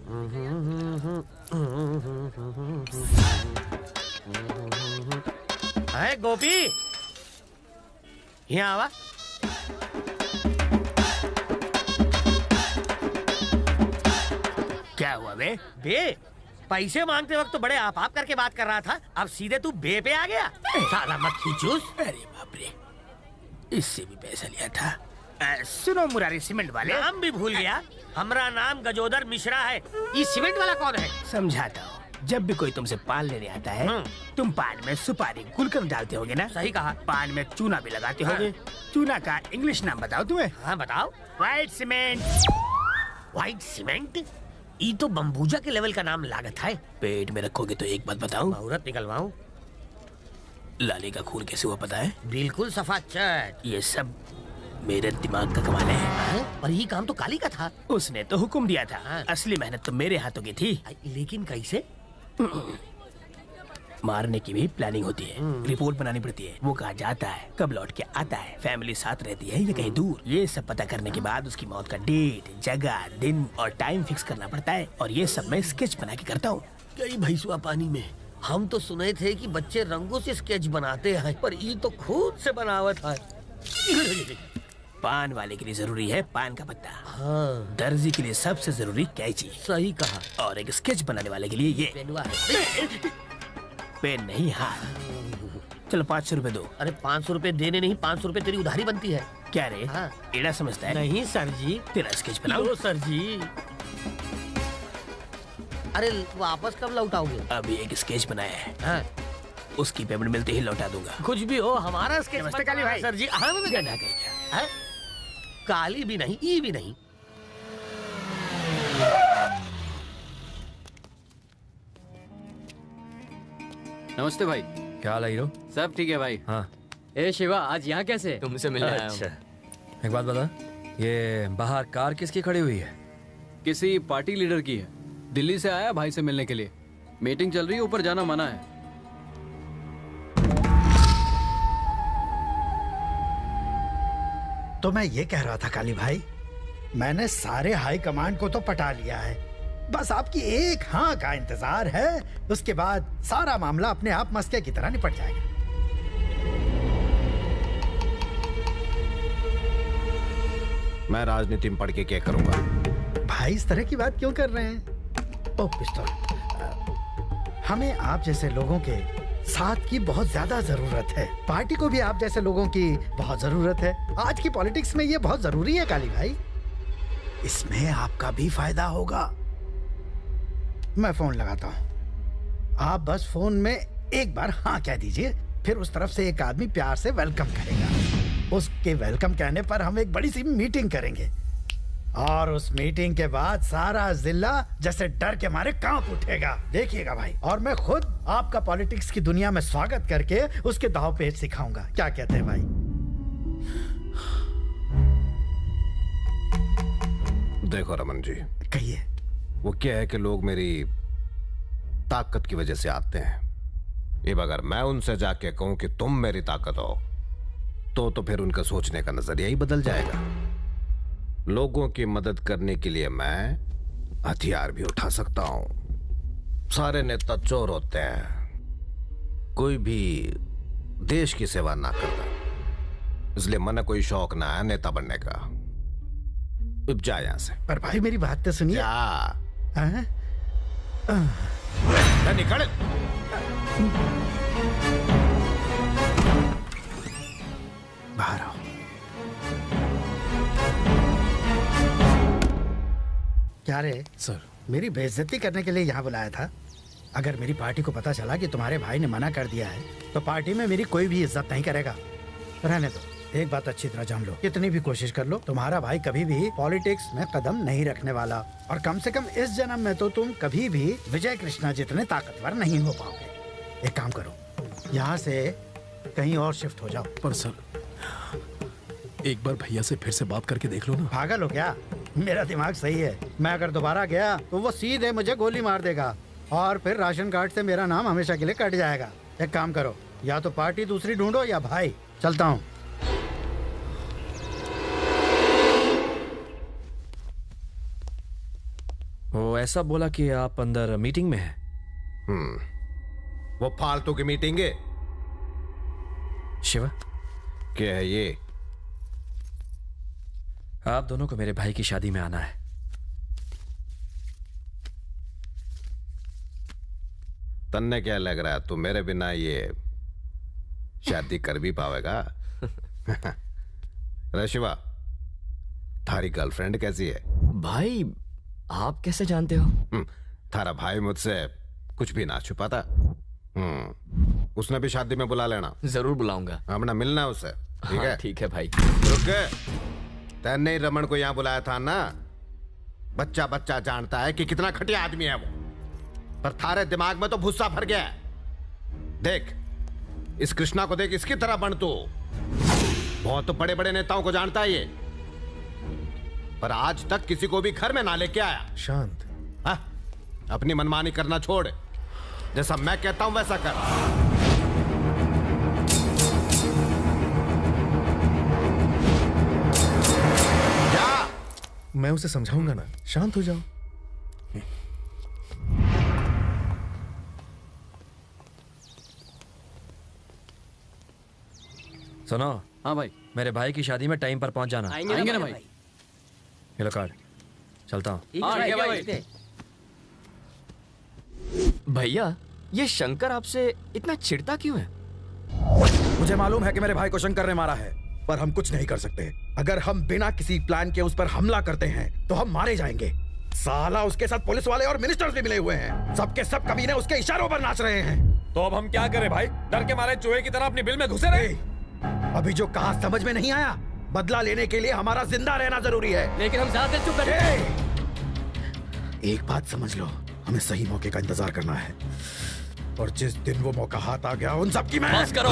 है गोपी, यहाँ आवा। क्या हुआ बे? पैसे मांगते वक्त तो बड़े आप करके बात कर रहा था, अब सीधे तू बे पे आ गया। साला मक्खी चूस। अरे बाप रे, इससे भी पैसा लिया था। सुनो मुरारी सीमेंट वाले, नाम भी भूल गया। हमारा नाम गजोदर मिश्रा है। ये सीमेंट वाला कौन है? समझाता हूँ। जब भी कोई तुमसे पान लेने आता है, तुम पान में सुपारी गुलकंद डालते होगे ना? सही कहा। पान में चूना भी लगाते होगे। चूना का इंग्लिश नाम बताओ तुम्हें। हाँ बताओ। White cement. White cement? ये तो बम्बूजा के लेवल का नाम लागत है। पेट में रखोगे तो एक बात बताऊं? मुहूर्त निकलवाऊं? लाली का खून कैसे हुआ पता है? बिल्कुल सफा चट। ये सब मेरे दिमाग का कमाल है। पर ये काम तो काली का था। उसने तो हुक्म दिया था। असली मेहनत तो मेरे हाथों की थी। लेकिन कैसे? मारने की भी प्लानिंग होती है, रिपोर्ट बनानी पड़ती है, वो कहाँ जाता है, कब लौट के आता है, फैमिली साथ रहती है या कहीं दूर। ये सब पता करने के बाद उसकी मौत का डेट, जगह, दिन और टाइम फिक्स करना पड़ता है। और ये सब मैं स्केच बना के करता हूँ। कई भैंसुआ पानी में। हम तो सुने थे कि बच्चे रंगों से स्केच बनाते हैं, पर ये तो खुद से बनावट है। पान वाले के लिए जरूरी है पान का पत्ता। हाँ। दर्जी के लिए सबसे जरूरी कैंची। सही कहा। और एक स्केच बनाने वाले के लिए ये पेन नहीं हाथ। चलो 500 रुपए दो। अरे 500 रुपए देने नहीं, 500 रुपए तेरी उधारी बनती है। क्या रे? हाँ। एड़ा समझता है? नहीं सर जी। तेरा स्केच बनाओ। सर जी। अरे वापस कब लौटाओगे? अभी एक स्केच बनाया है। हाँ। उसकी पेमेंट मिलते ही लौटा दूंगा। कुछ भी हो, हमारा स्केच नमस्ते काली भाई। सर जी। हाँ गधा कहीं है? काली भी नहीं, ई भी नहीं। नमस्ते भाई। क्या हाल है हीरो? सब ठीक है भाई। हाँ। ए शिवा, आज यहाँ कैसे? तुमसे मिलने आया हूँ। एक बात बता, ये बाहर कार किसकी खड़ी हुई है? किसी पार्टी लीडर की है। दिल्ली से आया भाई से मिलने के लिए। मीटिंग चल रही है, ऊपर जाना मना है। तो मैं ये कह रहा था काली भाई, मैंने सारे हाई कमांड को तो पटा लिया है, बस आपकी एक हाँ का इंतजार है। उसके बाद सारा मामला अपने आप मस्के की तरह निपट जाएगा। मैं राजनीति में पढ़ के क्या करूंगा? भाई इस तरह की बात क्यों कर रहे हैं? ओ पिस्तौल, हमें आप जैसे लोगों के साथ की बहुत ज्यादा जरूरत है। पार्टी को भी आप जैसे लोगों की बहुत जरूरत है। आज की पॉलिटिक्स में ये बहुत जरूरी है काली भाई। इसमें आपका भी फायदा होगा। मैं फोन लगाता हूँ, आप बस फोन में एक बार हाँ कह दीजिए, फिर उस तरफ से एक आदमी प्यार से वेलकम करेगा। उसके वेलकम कहने पर हम एक बड़ी सी मीटिंग करेंगे और उस मीटिंग के बाद सारा जिला जैसे डर के मारे कांप उठेगा। देखिएगा भाई, और मैं खुद आपका पॉलिटिक्स की दुनिया में स्वागत करके उसके दांव पेच सिखाऊंगा। क्या कहते हैं भाई? देखो रमन जी, कहिए। वो क्या है कि लोग मेरी ताकत की वजह से आते हैं। अब अगर मैं उनसे जाके कहूं कि तुम मेरी ताकत हो, तो फिर उनका सोचने का नजरिया ही बदल जाएगा। लोगों की मदद करने के लिए मैं हथियार भी उठा सकता हूं। सारे नेता चोर होते हैं, कोई भी देश की सेवा ना करता, इसलिए मन कोई शौक ना है नेता बनने का। अब जा यहां से। पर भाई मेरी बात तो सुनिए। निकल। बाहर आओ। क्या रे सर? मेरी बेइज्जती करने के लिए यहाँ बुलाया था? अगर मेरी पार्टी को पता चला कि तुम्हारे भाई ने मना कर दिया है तो पार्टी में मेरी कोई भी इज्जत नहीं करेगा। रहने दो। एक बात अच्छी तरह जान लो, कितनी भी कोशिश कर लो, तुम्हारा भाई कभी भी पॉलिटिक्स में कदम नहीं रखने वाला। और कम से कम इस जन्म में तो तुम कभी भी विजय कृष्णा जितने ताकतवर नहीं हो पाओगे। एक काम करो, यहाँ से कहीं और शिफ्ट हो जाओ। पर सर, एक बार भैया से फिर से बात करके देख लो ना। पागल हो क्या? मेरा दिमाग सही है। मैं अगर दोबारा गया तो वो सीधे मुझे गोली मार देगा और फिर राशन कार्ड से मेरा नाम हमेशा के लिए कट जाएगा। एक काम करो, या तो पार्टी दूसरी ढूंढो या भाई। चलता हूँ। ऐसा बोला कि आप अंदर मीटिंग में हैं। वो फालतू की मीटिंग है। शिवा, क्या है ये? आप दोनों को मेरे भाई की शादी में आना है। तन्ने क्या लग रहा है, तू मेरे बिना ये शादी कर भी पावेगा? रे शिवा, थारी गर्लफ्रेंड कैसी है? भाई आप कैसे जानते हो? थारा भाई मुझसे कुछ भी ना छुपाता। उसने भी शादी में बुला लेना। जरूर बुलाऊंगा। हमने मिलना है उससे, ठीक है? ठीक है भाई। रुक, तैने ही रमन को यहाँ बुलाया था ना? बच्चा बच्चा जानता है कि कितना घटिया आदमी है वो, पर थारे दिमाग में तो भुस्सा भर गया है। देख इस कृष्णा को, देख इसकी तरह बन तू। बहुत बड़े बड़े नेताओं को जानता है ये, पर आज तक किसी को भी घर में ना लेके आया। शांत। हाँ? अपनी मनमानी करना छोड़, जैसा मैं कहता हूं वैसा कर। क्या? मैं उसे समझाऊंगा ना, शांत हो जाओ। सुनो, हाँ भाई, मेरे भाई की शादी में टाइम पर पहुंच जाना। आएंगे ना भाई। ये लो कार्ड, चलता हूँ। हाँ ठीक है भाई। भैया ये शंकर आपसे इतना चिढ़ता क्यों है? मुझे मालूम है कि मेरे भाई को शंकर ने मारा है, पर हम कुछ नहीं कर सकते। अगर हम बिना किसी प्लान के उस पर हमला करते हैं तो हम मारे जाएंगे। साला उसके साथ पुलिस वाले और मिनिस्टर्स भी मिले हुए हैं। सबके सब कमीने उसके इशारों पर नाच रहे हैं। तो अब हम क्या करें भाई? डर के मारे चूहे की तरह अपनी बिल में घुसे रहे। अभी जो कहा समझ में नहीं आया? बदला लेने के लिए हमारा जिंदा रहना जरूरी है। लेकिन हम ज्यादा चुप कर। एक बात समझ लो, हमें सही मौके का इंतजार करना है, और जिस दिन वो मौका हाथ आ गया उन सब की मैं बस करो।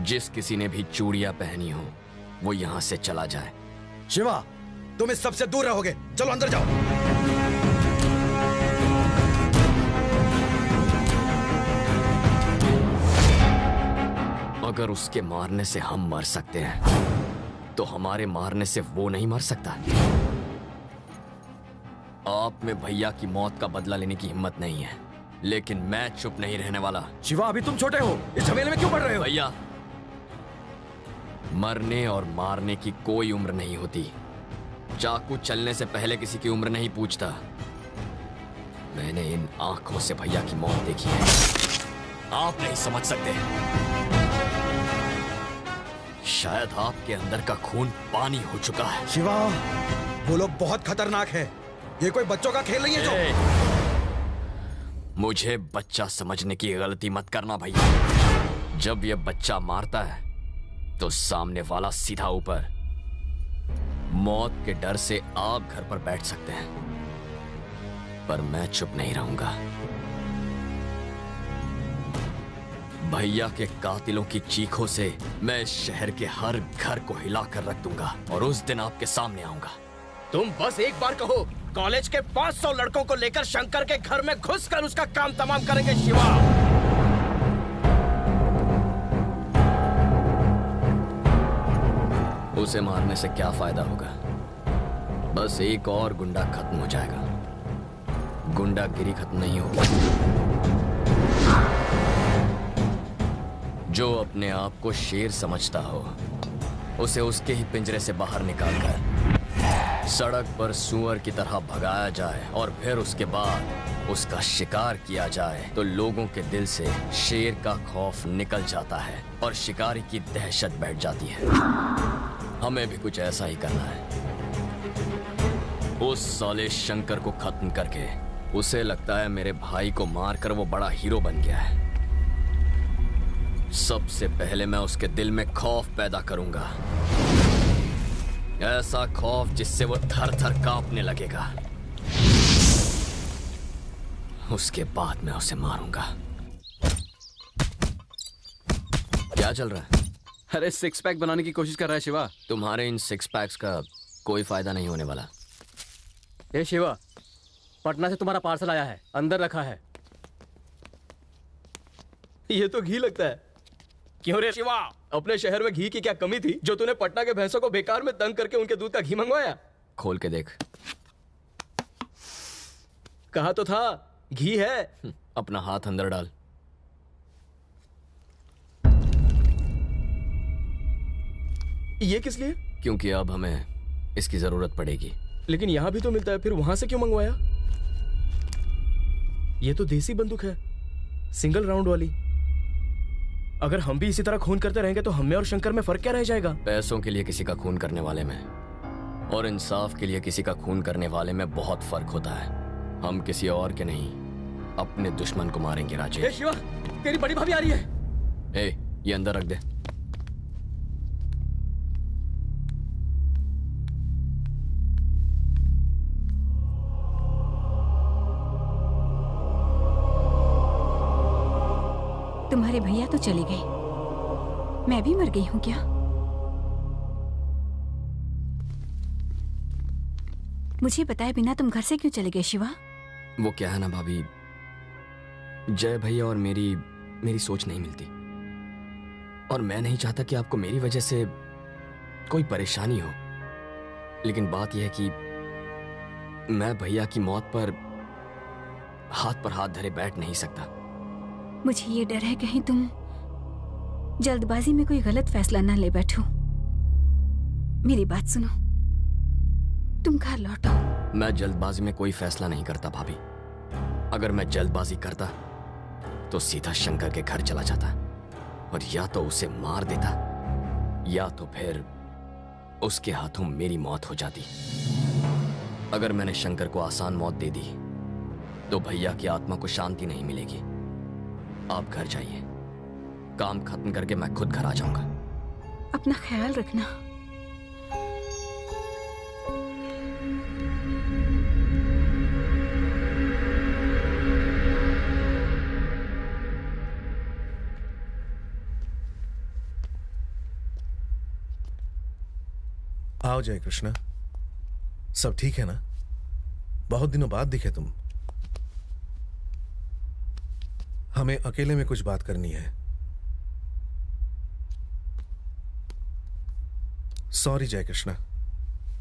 जिस किसी ने भी चूड़ियां पहनी हो वो यहां से चला जाए। शिवा, तुम इस सबसे दूर रहोगे। चलो अंदर जाओ। अगर उसके मारने से हम मर सकते हैं तो हमारे मारने से वो नहीं मर सकता। आप में भैया की मौत का बदला लेने की हिम्मत नहीं है, लेकिन मैं चुप नहीं रहने वाला। शिवा, अभी तुम छोटे हो, इस झमेले में क्यों पड़ रहे हो? भैया, मरने और मारने की कोई उम्र नहीं होती। चाकू चलने से पहले किसी की उम्र नहीं पूछता। मैंने इन आंखों से भैया की मौत देखी है, आप नहीं समझ सकते। शायद आपके अंदर का खून पानी हो चुका है। शिवा, वो लोग बहुत खतरनाक है। ये कोई बच्चों का खेल नहीं है जो। मुझे बच्चा समझने की गलती मत करना भैया। जब ये बच्चा मारता है तो सामने वाला सीधा ऊपर। मौत के डर से आप घर पर बैठ सकते हैं, पर मैं चुप नहीं रहूंगा। भैया के कातिलों की चीखों से मैं इस शहर के हर घर को हिलाकर रख दूंगा, और उस दिन आपके सामने आऊंगा। तुम बस एक बार कहो, कॉलेज के 500 लड़कों को लेकर शंकर के घर में घुसकर उसका काम तमाम करेंगे। शिवा, उसे मारने से क्या फायदा होगा? बस एक और गुंडा खत्म हो जाएगा। गुंडागिरी खत्म नहीं होगी। जो अपने आप को शेर समझता हो उसे उसके ही पिंजरे से बाहर निकालकर सड़क पर सुअर की तरह भगाया जाए और फिर उसके बाद उसका शिकार किया जाए तो लोगों के दिल से शेर का खौफ निकल जाता है और शिकारी की दहशत बैठ जाती है। हमें भी कुछ ऐसा ही करना है। उस साले शंकर को खत्म करके उसे लगता है मेरे भाई को मारकर वो बड़ा हीरो बन गया है। सबसे पहले मैं उसके दिल में खौफ पैदा करूंगा, ऐसा खौफ जिससे वो थर थर कांपने लगेगा। उसके बाद मैं उसे मारूंगा। क्या चल रहा है? अरे 6 पैक बनाने की कोशिश कर रहा है शिवा। तुम्हारे इन 6 पैक्स का कोई फायदा नहीं होने वाला। ए शिवा, पटना से तुम्हारा पार्सल आया है, अंदर रखा है। ये तो घी लगता है। क्यों रे शिवा? अपने शहर में घी की क्या कमी थी जो तूने पटना के भैंसों को बेकार में तंग करके उनके दूध का घी मंगवाया? खोल के देख। कहा तो था घी है। अपना हाथ अंदर डाल। ये किस लिए? क्योंकि अब हमें इसकी जरूरत पड़ेगी। लेकिन यहां भी तो मिलता है, फिर वहां से क्यों मंगवाया? ये तो देसी बंदूक है, सिंगल राउंड वाली। अगर हम भी इसी तरह खून करते रहेंगे तो हमें और शंकर में फर्क क्या रह जाएगा? पैसों के लिए किसी का खून करने वाले में और इंसाफ के लिए किसी का खून करने वाले में बहुत फर्क होता है। हम किसी और के नहीं, अपने दुश्मन को मारेंगे राजेश। शिवा, तेरी बड़ी भाभी आ रही है। ये अंदर रख दे। तुम्हारे भैया तो चले गए, मैं भी मर गई हूँ क्या? मुझे बताए बिना तुम घर से क्यों चले गए शिवा? वो क्या है ना भाभी, जय भैया और मेरी सोच नहीं मिलती और मैं नहीं चाहता कि आपको मेरी वजह से कोई परेशानी हो। लेकिन बात यह है कि मैं भैया की मौत पर हाथ धरे बैठ नहीं सकता। मुझे ये डर है कहीं तुम जल्दबाजी में कोई गलत फैसला ना ले बैठो। मेरी बात सुनो, तुम घर लौटो। मैं जल्दबाजी में कोई फैसला नहीं करता भाभी। अगर मैं जल्दबाजी करता तो सीधा शंकर के घर चला जाता और या तो उसे मार देता या तो फिर उसके हाथों मेरी मौत हो जाती। अगर मैंने शंकर को आसान मौत दे दी तो भैया की आत्मा को शांति नहीं मिलेगी। आप घर जाइए, काम खत्म करके मैं खुद घर आ जाऊंगा। अपना ख्याल रखना। आओ जय कृष्णा, सब ठीक है ना? बहुत दिनों बाद दिखे तुम। हमें अकेले में कुछ बात करनी है। सॉरी जय कृष्णा,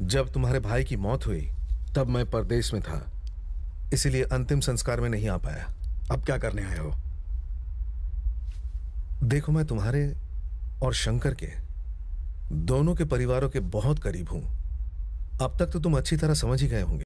जब तुम्हारे भाई की मौत हुई तब मैं परदेश में था, इसीलिए अंतिम संस्कार में नहीं आ पाया। अब क्या करने आए हो? देखो, मैं तुम्हारे और शंकर के दोनों के परिवारों के बहुत करीब हूं। अब तक तो तुम अच्छी तरह समझ ही गए होंगे।